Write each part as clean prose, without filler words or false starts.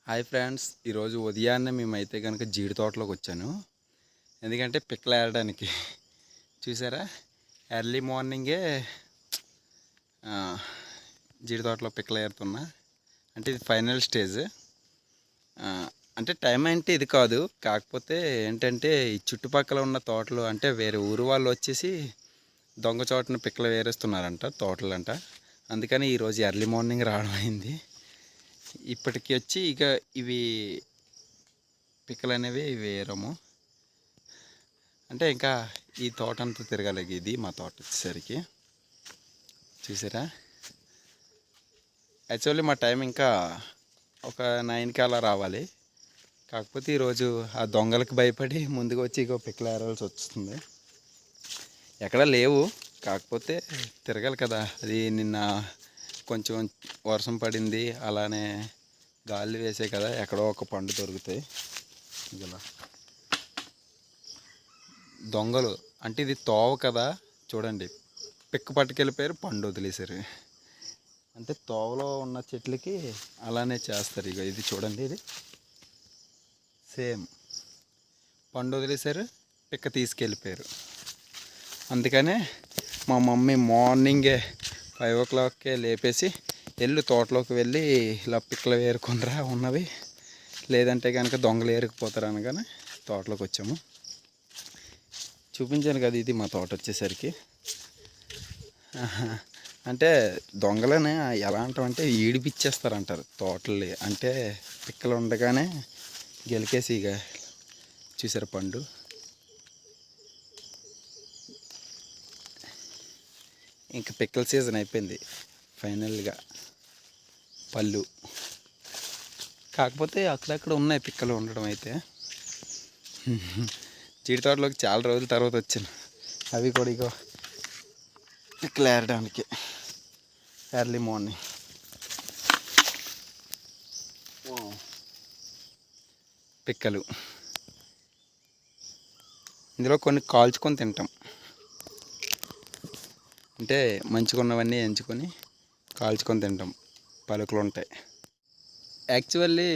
Hi friends, ఈరోజు ఉదయాన్నే మేమైతే కనుక జీడి తోటలోకి వచ్చాను. ఎందుకంటే పిక్కలు ఏరడానికి. చూసారా, ఎర్లీ మార్నింగే జీడి తోటలో పిక్కలు ఏరుతున్నా. అంటే ఇది ఫైనల్ స్టేజ్. అంటే టైం అంటే ఇది కాదు, కాకపోతే ఏంటంటే ఈ చుట్టుపక్కల ఉన్న తోటలు అంటే వేరే ఊరు వాళ్ళు వచ్చేసి దొంగ చోటున పిక్కలు వేరేస్తున్నారంట తోటలంట. అందుకని ఈరోజు ఎర్లీ మార్నింగ్ రావడం అయింది. ఇప్పటికి వచ్చి ఇక ఇవి పిక్కలు అనేవి వేయరము. అంటే ఇంకా ఈ తోట అంతా తిరగాలి. ఇది మా తోట వచ్చేసరికి చూసారా. యాక్చువల్లీ మా టైం ఇంకా ఒక 9కి అలా రావాలి. కాకపోతే ఈరోజు ఆ దొంగలకు భయపడి ముందుకు వచ్చి ఇక పిక్కలు ఏరాల్సి వస్తుంది. ఎక్కడ లేవు, కాకపోతే తిరగాలి కదా. అది నిన్న కొంచెం వర్షం పడింది, అలానే గాలి వేసే కదా, ఎక్కడో ఒక పండు దొరుకుతాయి. ఇలా దొంగలు అంటే ఇది తోవ కదా, చూడండి పిక్క పట్టుకెళ్ళిపోయారు, పండు వదిలేశారు. అంటే తోవలో ఉన్న చెట్లకి అలానే చేస్తారు. ఇక ఇది చూడండి, ఇది సేమ్ పండు వదిలేశారు, పిక్క తీసుకెళ్ళిపోయారు. అందుకనే మా మమ్మీ మార్నింగే 5 o'clockకే లేపేసి తోటలోకి వెళ్ళి ఇలా పిక్కలు ఏరుకునిరా ఉన్నవి, లేదంటే కనుక దొంగలు ఏరుకుపోతారు అనగానే తోటలోకి వచ్చాము. చూపించాను కదా, ఇది మా తోట వచ్చేసరికి. అంటే దొంగలని ఎలా అంటామంటే ఈడిపిచ్చేస్తారంటారు తోటలు. అంటే పిక్కలు ఉండగానే గెలికేసి ఇక చూసారు పండు. ఇంకా పిక్కల సీజన్ అయిపోయింది ఫైనల్గా. పళ్ళు కాకపోతే అక్కడక్కడ ఉన్నాయి పిక్కలు ఉండడం. అయితే జీడి తోటలోకి చాలా రోజుల తర్వాత వచ్చాను. అవి కూడా ఇగో పిక్కలు ఏరడానికి ఎర్లీ మార్నింగ్. పిక్కలు ఇందులో కొన్ని కాల్చుకొని తింటాం. అంటే మంచిగా ఉన్నవన్నీ ఎంచుకొని కాల్చుకొని తింటాం, పలుకులు ఉంటాయి. యాక్చువల్లీ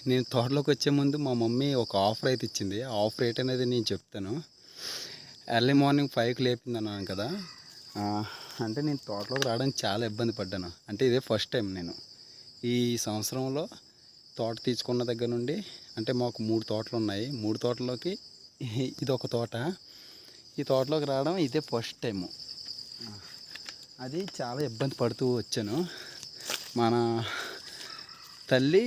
నేను తోటలోకి వచ్చే ముందు మా మమ్మీ ఒక ఆఫర్ అయితే ఇచ్చింది. ఆఫ్ రేట్ అనేది నేను చెప్తాను. ఎర్లీ మార్నింగ్ 5కి లేపింది అన్నాను కదా. అంటే నేను తోటలోకి రావడానికి చాలా ఇబ్బంది పడ్డాను. అంటే ఇదే ఫస్ట్ టైం నేను ఈ సంవత్సరంలో తోట తీసుకున్న దగ్గర నుండి. అంటే మాకు 3 తోటలు ఉన్నాయి. 3 తోటలోకి ఇది ఒక తోట. ఈ తోటలోకి రావడం ఇదే ఫస్ట్ టైము. అది చాలా ఇబ్బంది పడుతూ వచ్చాను. మన తల్లి